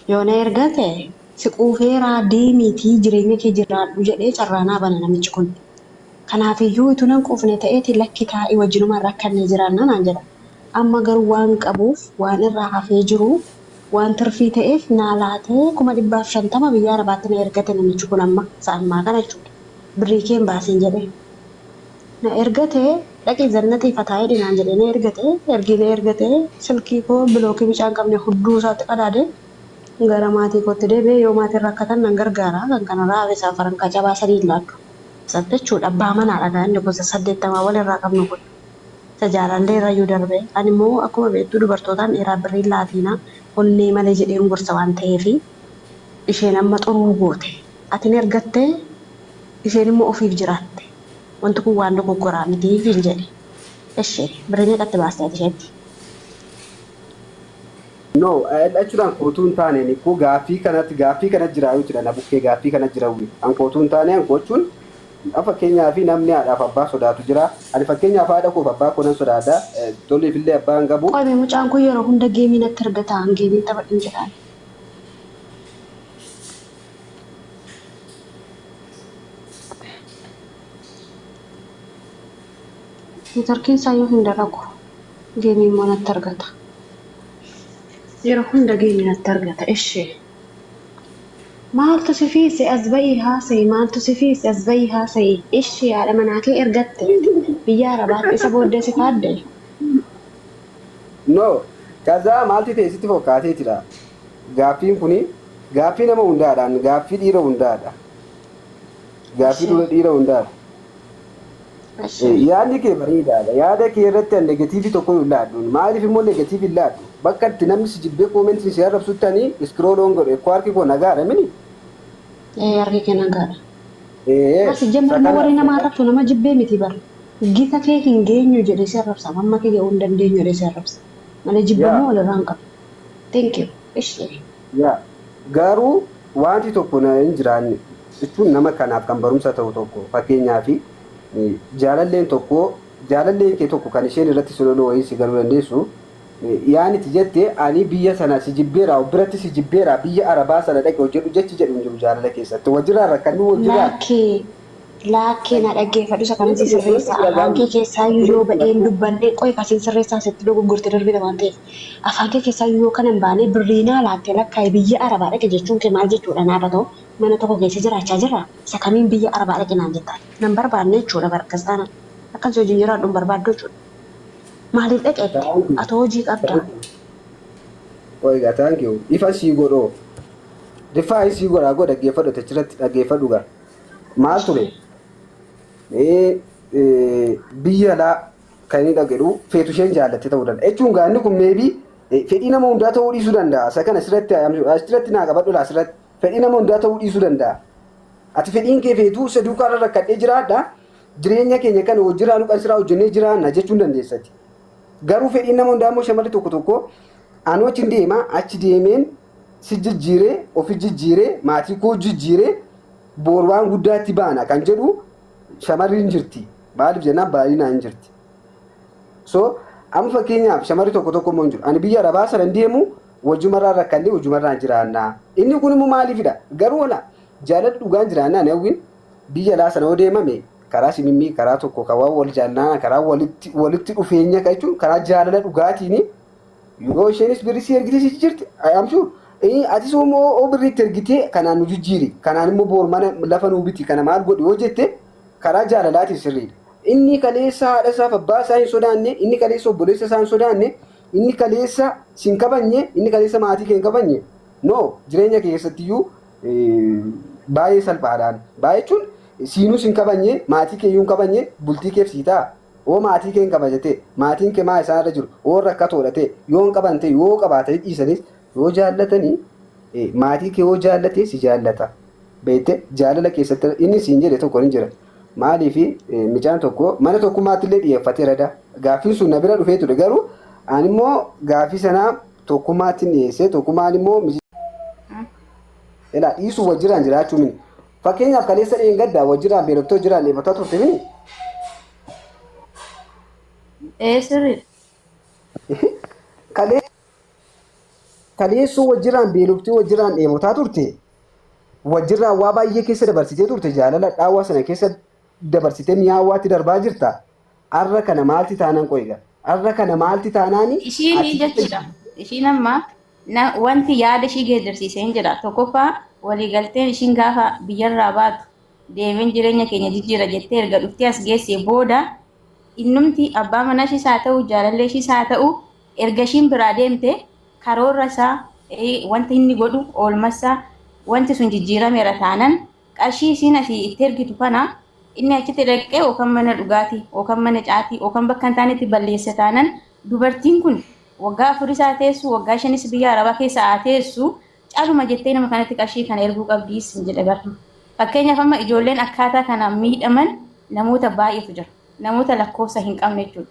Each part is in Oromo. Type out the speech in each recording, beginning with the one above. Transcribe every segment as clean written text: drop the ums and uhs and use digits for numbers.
Yoona ergate si quufeeraa deemiitii jireenya kee jiraadhu jedhee carraanaa bana namichi kun. Kanaafiyyuu utuu nan quufne ta'eeti lakki taa'ii wajjinumaan rakkannee jiraanna naan jedha. Amma garuu waan qabuuf waan irraa hafee jiru waan tirfii ta'eef naa laatee 250,000 biyya arabaatti na ergate namichi kun amma sa'ammaa kana jechuudha. Birrii kee hin baasin jedhee. Na ergate dhaqii zannatee fataa'ee dinaan jedhee na ergate ergilee ergate silkii koo bilookii bichaan qabne hudduu isaatti qadaade gara maatii kootti deebi'ee yoo maatiin rakkatan nan gargaara kan kanarraa hafe safaran qacabaa sadii laaddu. Sabbi jechuudha abbaa manaadha kan inni gosa 80 walirraa qabnu kun. Tajaajilallee irrayyuu darbe ani immoo akkuma beektu dubartootaan dhiiraa birrii laatiina onnee malee jedheen gorsa waan ta'eef isheen amma xuruu goote. Atin ergattee isheen immoo ofiif jiraatte. Wanti kun waan dogoggoraa mitiif hin jedhe. Ishee birrii meeqatti baastee ati isheetti? No, achuudhaan kootuun taane ni koo gaaffii kanatti jira jechuudha. Na bukkee gaaffii kana jira wuyi. An kootuun taane an koochuun fakkeenyaa fi namni haadhaaf abbaa sodaatu jira. Ani fakkeenyaaf haadha koof abbaa koo nan sodaadha. Tolleef illee abbaan qabu. Qoomee mucaan kun yeroo hunda geemii natti argata. Geemii taphadhin jedhaan. Neetworkiin isaayyuu hin dalagu. Geemii immoo natti argata. Yeroo hunda geemii natti argata. Ishee. Maaltu si fiise as bahii haasa'i? Maaltu si fiise as bahii haasa'i? Ishee haadha manaa kee ergatte biyya arabaatti isa booddee si faadde. No, kazaa maalti ta'e sitti fakkaatee jira. Gaaffiin kuni gaaffii nama hundaadhaan gaaffii dhiira hundaadha. Gaaffii dhiira hundaadha. Yaadni kee bareedaadha. Yaada kee irratti an negatiivii tokko hin laadhu. Maaliif immoo negatiivii hin laadhu? Bakka itti namni si jibbee koomentii si arrabsuttanii iskrooloon godhe kwarki koo nagaadha mini. Harki kee nagaadha. Asi jammarma warri nama arrabsu nama jibbee miti bara. Gita kee hin geenyu jedhee si arrabsa. Amma kee ga'uu hin dandeenyu jedhee si arrabsa. Malee jibbamoo walirraa hin qabu. Thank you. Ishee. Garuu wanti tokko hin jiraanne jechuun nama kanaaf kan barumsa ta'u tokko fakkeenyaaf jaalalleen kee tokko kan isheen irratti sololoo wayii si galuu dandeessu. Yaaniti jettee ani biyya sana si jibbeera biratti si jibbeera biyya arabaa sana dhaqe hojjedhu jechi jedhu hin jiru jaalala keessatti wajjirraa rakkanni wajjirraa. Laakkee na dhaggeeffadhu isa kanas sirreessa afaan kee keessaa yoo ba'een dubbannee qoy kasiin sirreessaa sitti dogoggorte darbite waan ta'eef afaan kee keessaa yoo kanan baanee birriinaa laattee lakkaa'e biyya arabaa dhaqe jechuun kee maal jechuudha naaf ta'u mana tokko keessa jiraachaa jira isa kamiin biyya arabaa dhaqe naan jettaan nan barbaanne jechuudha barkastaan akkas hojii jiraadhu hin barbaaddu jechuudha. Maaliif dhaqeetti? Atoo hojii qabda. Oiga, thank you. Ifa sii godhoo. Rifaa sii godhaa godha dhaggeeffadhu achirratti dhaggeeffadhu gaa. Maal ture? Biyya alaa kan inni dhagedhu feetu isheen jaallatte ta'uu danda'a. Jechuun gaa inni kun meebii fedhii nama hundaa ta'uu dhiisuu danda'a. Isa kana asirratti naa qabadhu asirratti fedhii nama hundaa ta'uu dhiisuu danda'a. Ati fedhiin kee feetuu isa duukaa irra rakkadhee jiraadha. Jireenya keenya kana hojjiraanu kan siraa hojjennee jiraanna jechuun dandeessati. Garuu fedhiin nama hundaa immoo shamarri tokko tokko anoo achi deema achi deemeen si jijjiiree ofi jijjiiree maatii koo jijjiiree boor waan guddaatti baana kan jedhu shamarri hin jirti. Maaliif jennaan baay'inaan hin jirti. So amma fakkeenyaaf shamarri tokko tokko immoo hin jiru. Ani biyya arabaa sana hin deemu wajjumarraa rakkannee wajjumarraa jiraannaa. Inni kun immoo maaliifidha? Garuu ola jaalala dhugaan jiraannaa hawwiin biyya alaa sana yoo deemame karaa simimmii karaa tokko kan waan wal jaalladhaa karaa walitti dhufeenya kan jechuun karaa jaalala dhugaatiin yoo isheenis birrii si ergitee si jirti amsuu atis immoo birriitti ergitee kanaan nu jijjiiri kanaan immoo boor mana lafa nuu biti kana maal godhi yoo jette karaa jaalalaatiin sirriidha. Inni kaleessa haadha isaaf abbaa isaa hin sodaanne inni kaleessa obboleessa isaa hin sodaanne inni kaleessa si hin kabajne inni kaleessa maatii kee hin kabajne no jireenya keessattiyyuu baay'ee salphaadhaan baay'ee jechuun siinus hin kabajne maatii kee iyyuu hin kabajne bultii keef sii ta'a. Oo maatii kee hin kabajate maatiin kee maa isaanirra jiru oo rakkatoodha ta'e yoo hin qabante yoo qabaatanii dhiisanis yoo jaallatanii maatii kee yoo jaallatee si jaallata. Beekte jaalala keessatti inni siin jedhe tokko hin jira. Maaliif mucaan tokko mana tokkummaatti illee dhiyeeffateera da. Gaaffiin sun na bira dhufee ture garuu ani immoo gaaffii sanaa tokkummaatti dhiyeessee tokkummaan immoo dhiisuu wajjiraan jiraachuu mini. Fakkeenyaaf kaleessa dheengaddaa wajjiraan beeloftoo jiraan dheebotaa turte mini. Sirriidha. kaleessoo wajjiraan beeloftee wajjiraan dheebotaa turte wajjirraan waa baay'ee keessa dabarsitee turte jaalala dhaawaa sana keessa dabarsitee mi'aawwaatti darbaa jirta. Arra kana maalti taanaan qoyga? Arra kana maalti taanaani? Ishiin jechuudha. Ishiin amma wanti yaada ishii geeddarsiisee hin jira. Tokkoffaa waliigalteen ishiin gaafa biyyarraa baatu deebiin jireenya keenya jijjiira jettee erga dhuftee as geessee booda innumti abbaa manaa ishiis haa ta'u jaalallee ishiis haa ta'u erga ishiin biraa deemte karoora isaa wanti inni godhu oolmasaa wanti sun jijjiirameera taanan qarshii isiin asii itti ergitu kana inni achitti dhaqee yookaan mana dhugaatii yookaan mana caatii yookaan bakka hin taanetti balleessa taanan dubartiin kun waggaa 4 isaa teessu waggaa 5 biyya arabaa keessa haa teessu caaluma jettee nama kanatti qarshii kana erguu qabdiis jedha garuu. Fakkeenyaaf amma ijoolleen akkaataa kana miidhaman namoota baay'eetu jira. Namoota lakkoofsa hin qabne jechuudha.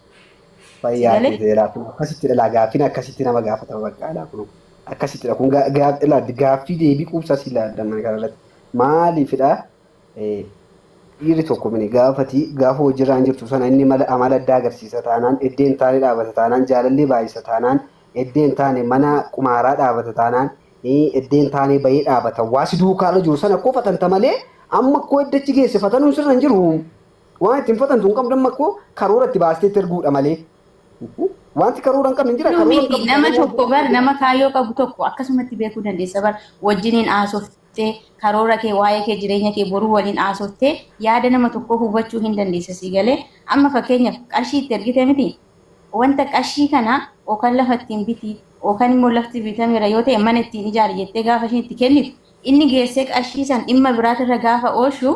Fayyaa ta'eera kun akkasitti dhala gaaffiin akkasitti nama gaafatama baqqaalaa kun akkasitti dha kun gaaffii deebii quubsaa si laaddaman kanarratti maaliifidha dhiirri tokko mini gaafa hojirraan jirtu sana inni amala addaa agarsiisa taanaan eddeen taanee dhaabata taanaan jaalallee baay'isa taanaan eddeen taane mana qumaaraa dhaabata taanaan eddeen taanee bahee dhaabata waasi duukaarra jiru sana akkoo fatanta malee amma akkoo eddachi geesse fatanuun sirra hin jiru waan ittiin fatantu hin qabdu amma akkoo karoora itti baastee erguudha malee wanti karoora hin qabne jira karoora hin qabne nama tokko bar nama kaayyoo qabu tokko akkasumatti beekuu dandeessa bar wajjiniin haasoftee karoora kee waa'ee kee jireenya kee boruu waliin haasoftee yaada nama tokko hubachuu hin dandeessa si galee amma fakkeenyaaf qarshii itti ergite miti wanta qarshii kana yookaan lafa ittiin biti yookaan immoo lafti bitameera yoo ta'e mana ittiin ijaari jettee gaafa isheen itti kennitu inni geessee qarshii san dhimma biraatirra gaafa oolchu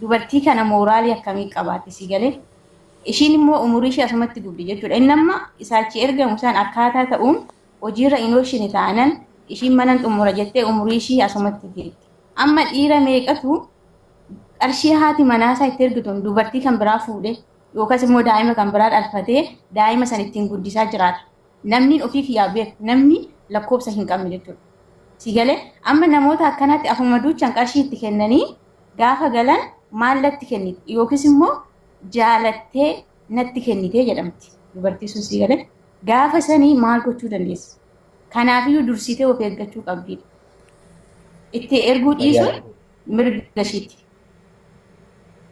dubartii kana mooraalii akkamii qabaate si galee ishiin immoo umurii ishee asumatti guddi jechuudha inni amma isaachi ergamu san akkaataa ta'uun hojiirra hin oolchine ta'anan ishiin mana xumura jettee umurii ishii asumatti jirti amma dhiira meeqatu qarshii haati manaasaa itti ergituun dubartii kan biraa fuudhe yookaas immoo daa'ima kan biraa dhalfatee daa'ima san ittiin guddisaa jiraata. Namni ofii kiyyaa beeku namni lakkoofsa hin qabne jechuudha. Si galee amma namoota akkanaatti afuma duuchaan qarshii itti kennanii gaafa galan maallatti kenniti yookiis immoo jaalattee natti kennitee jedhamti dubartii sun si galee gaafa sanii maal gochuu dandeessa? Kanaafiyyuu dursitee of eeggachuu qabdi. Itti erguu dhiisuun mirga ishiiti.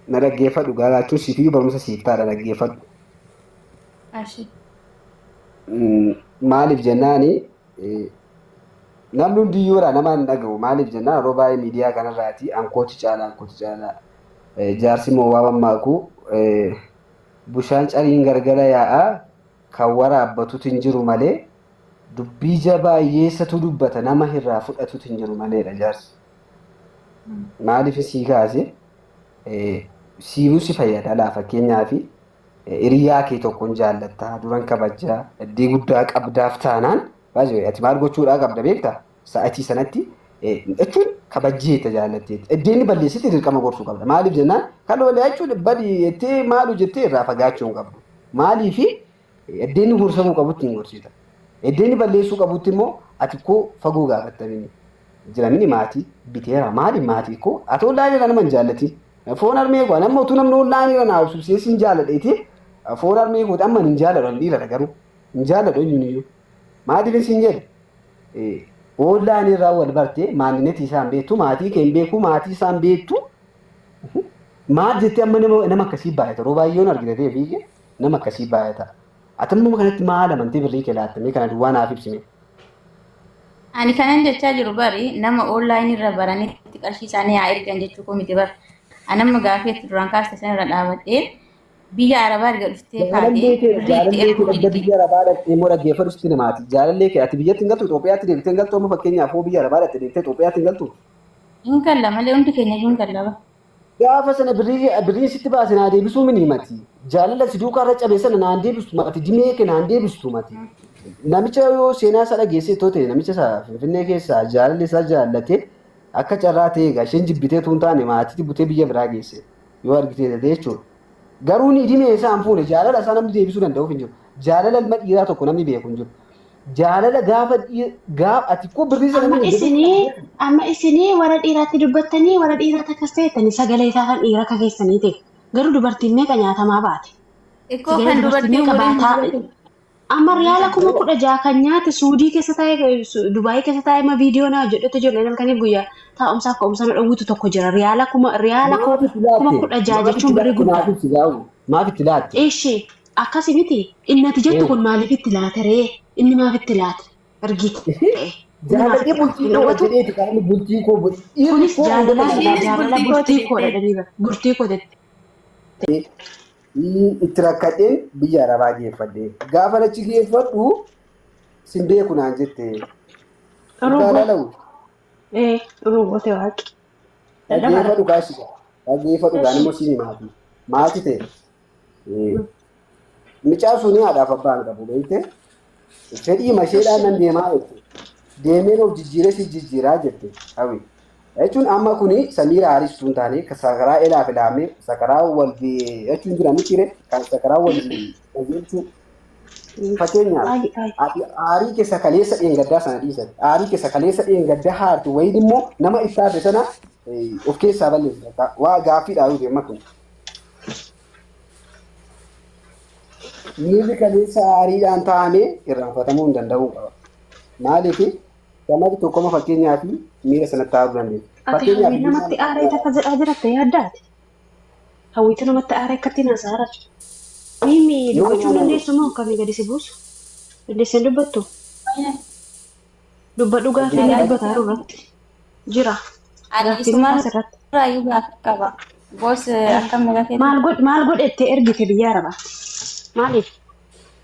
Na dhaggeeffadhu gaagaachuun siifii barumsa siif ta'a dhaggeeffadhu. Maaliif jennaani namni hundiyyoodha nama hin dhaga'u maaliif jennaan yeroo baay'ee miidiyaa kanarraati ankooti caalaa jaarsi moowwaa mammaaku bushaan cariin gargara yaa'a kan waraabbatutu hin jiru malee dubbii baay'eessatu dubbata nama irraa fudhatutu hin jiru maleedha jaarsi. Maaliif sii kaase siibuu si fayyada laa fakkeenyaaf hiriyaa kee tokkoon jaallattaa duran kabajaa iddoo guddaa qabdaaf taanaan ati maal gochuudhaa qabda beektaa sa'atii sanatti jechuun kabajjeeta jaallatteeti iddoo balleessite dirqama gorsuu qabda maaliif jennaan kan walii jechuun badii jettee maalu jettee irraa fagaachuu hin qabdu maaliif iddoo gorsamuu qabutti hin gorsita iddoo balleessuu qabutti immoo ati koo fagoo gaafattamini jiramini maatii biteera maali maatii koo ati ollaanirra nama hin jaallatiin foon harmee koo nama utuu namni ollaanirra naa obsubsee siin jaalladheeti foon harmee koo amma hin jaalladhan dhiirara garuu hin jaalladhu eenyuuniyyuu maatiif siin jedhe ollaanirraa wal barte maannetii isaan beektu maatii kee hin beeku maatii isaan beektu maal jettee amma nama akkasii baay'ata yeroo baay'ee argite fiigee nama akkasii baay'ata ati immoo kanatti maal amantee birrii kee laattamee kana duwwaa naaf ibsime. Ani kanan jechaa jiru bari nama online irra baranitti qarshii isaanii haa ergan jechuu koo miti bar. Anamma gaafeetti duraan kaasta sanarra dhaabadhee biyya arabaa erga dhuftee kaatee biyya arabaa dhaqxee immoo dhaggeeffadhu sitti namaati. Jaalallee kee ati biyyatti hin galtu Itoophiyaatti deebitee hin galtu amma fakkeenyaaf hoo biyya arabaa dhaqxee deebitee Itoophiyaatti hin galtu. Hin galla malee hundi keenya hin galla. Gaafa sana birrii sitti baase naa deebisuu mini mati. Jaalala si duukaa irra cabee sana naan deebistu mati dimee kee naan deebistu mati. Namicha yoo seenaa isaa dhageessee toote namicha isaa Finfinnee keessaa jaalalli isaa jaallatee akka carraa ta'e egaa isheen jibbitee tuun taane maatii butee biyya biraa geesse yoo argitee jechuudha. Garuu ni dhimee isaa hin fuune jaalala isaa namni deebisuu danda'uuf hin jiru. Jaalala ilma dhiiraa tokko namni beeku hin jiru. Jaalala gaafa ati koo birrii sana amma isinii warra dhiiraatti dubbattanii warra dhiiraatti akkas ta'ettanii sagalee isaa dhiira akka keessanii ta'e garuu dubartiin meeqa nyaatamaa baate. Ikkoo kan dubartiin Amma riyaala kuma 16 kan nyaate Suudii keessa taa'ee Dubaayii keessa taa'ee ma viidiyoo naa jedhetu ijoollee halkanii guyyaa taa'umsaa ka'umsa na dhowwitu tokko jira. Riyaala kuma kuma 16 jechuun birrii guddaa. Maaf itti laatte? Ishee akkasi miti inni ati jettu kun maaliif itti laate ree? Inni maaf itti laate? Argite. Jaalalli bultii koo jedheeti kan bultii koo kunis jaalala bultii koo dha bultii koo jettee. Itti rakkadheen biyya Arabaa geeffadhee gaafa achi geeffadhu sin beeku naan jette. Jaalalawu. Rooboote waaqi. Dhageeffadhu gaashiga. Dhageeffadhu gaan immoo siin maati. Maati ta'e. Micaa sunii haadhaaf abbaan qabu beekte. Fedhii masheedhaan nan deemaa jette. Deemeen of jijjiiree si jijjiiraa jette. Hawwi. Jechuun amma kuni Samiira Haristuun taane sakaraa ilaaf ilaamee sakaraa wal jechuun jira miti ree kan sakaraa wal jechuun fakkeenyaaf aarii keessa kaleessa dheengaddaa sana dhiisan aarii keessa kaleessa dheengaddaa haartu wayiin immoo nama ittaate sana of keessaa balleessa waa gaaffiidhaa yoo deema kun. Miirri kaleessa aariidhaan taa'amee irraanfatamuu hin danda'uu qaba. Maaliif? Kanaaf tokkoma fakkeenyaaf miira sanatti taa'uu dandeenya. Ati hawwii namatti aaree takka jedhaa jiratte yaaddaati. Hawwiitu namatti aaree akkatti naasaara. Mimi dubbachuu dandeessu moo akkamii gadi si buusu? Dandeessee dubbattu? Dubbadhu gaaffii ni dubbataa irratti. Jira. Isumaan raayyuu gaaffii qaba. Boos akkam nagatee. Maal godhettee ergite biyya Arabaatti? Maaliif?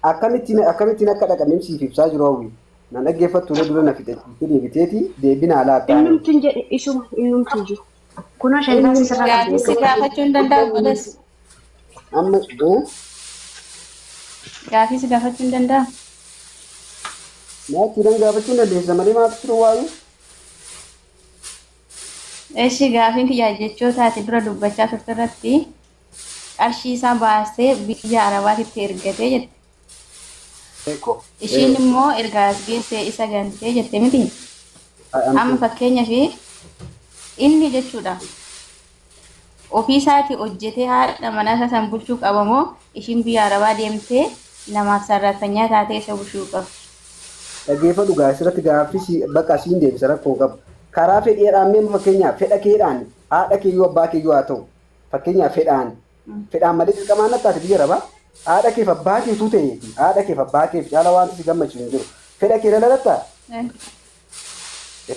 Akkamittiin akka dhaqamee siif ibsaa jiru hawwii. Nan dhaggeeffattu dura na fixachiiftee deebiteeti deebina alaa ta'an. Innumtiin jedhe isuma innumtiin jiru. Kunoo shantaa si sirraa qabdi. Si gaafachuu hin danda'u bodas. Amma Gaafii si gaafachuu hin danda'u. Maatiin gaafachuu hin dandeessa malee maatu siru waayu. Eeshi gaafiin kiyyaa jechootaati dura dubbachaa turte irratti qarshii isaa baastee biyya Arabaatitti ergatee jette. Ishiin immoo ergaa as geessee isa gantee jette miti. Amma fakkeenyaaf inni jechuudha. Ofii isaatii hojjetee haadha mana isaa san bulchuu qaba moo ishiin biyya Arabaa deemtee namaaf sarrafanyaa taatee isa bulchuu qaba. Dhaggeeffadhu asirratti gaaffii bakka asiin deebisa rakkoo qabu. Karaa fedheedhaan mee fakkeenyaaf fedha keedhaan haadha keeyyuu abbaa keeyyuu haa ta'u fakkeenyaaf fedhaan malee dirqamaan nattaati biyya Arabaa. Haadha keef abbaa keetu ta'eeti. Haadha keef abbaa keef caala wanti si gammachiisu hin jiru. Fedha kee lalatta?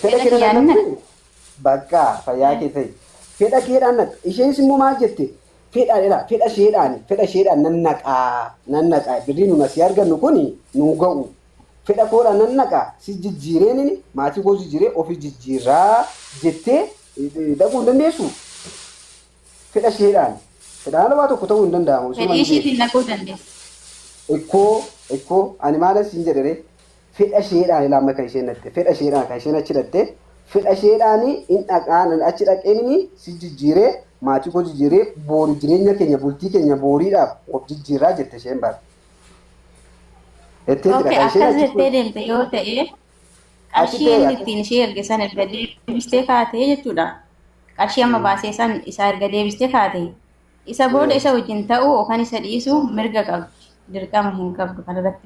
Fedha kee lalatta? Bakka fayyaa kee ta'e. Fedha keedhaan naqa. Isheenis immoo maal jette? Fedha sheedhaan nan naqaa. Birrii nun asii argannu kuni nu ga'u. Fedha koodhaan nan naqaa. Si jijjiireen maatii koo jijjiiree ofii jijjiirraa jettee dhaquu hin dandeessu. Fedha sheedhaan. Fedhaan waa tokko ta'uu hin danda'amu. Fedhii ishiitiin naquu dandeessa. Ikkoo ani maalas hin jedhere fedha sheedhaan ilaama kan isheen dhatte fedha sheedhaan kan isheen achi dhatte fedha sheedhaan in dhaqaan achi dhaqeen si jijjiiree maatii koo jijjiiree boori jireenya keenya bultii keenya booriidhaaf of jijjiirraa jette isheen baate. Akkas jettee deemte yoo ta'e qarshii inni ittiin ishee erge san erga deebistee kaatee jechuudha. Qarshii amma baasee san isaa erga deebistee kaatee. Isa booda isa wajjin ta'uu yookaan isa dhiisuu mirga qabdi. Dirqama hin qabdu kanarratti.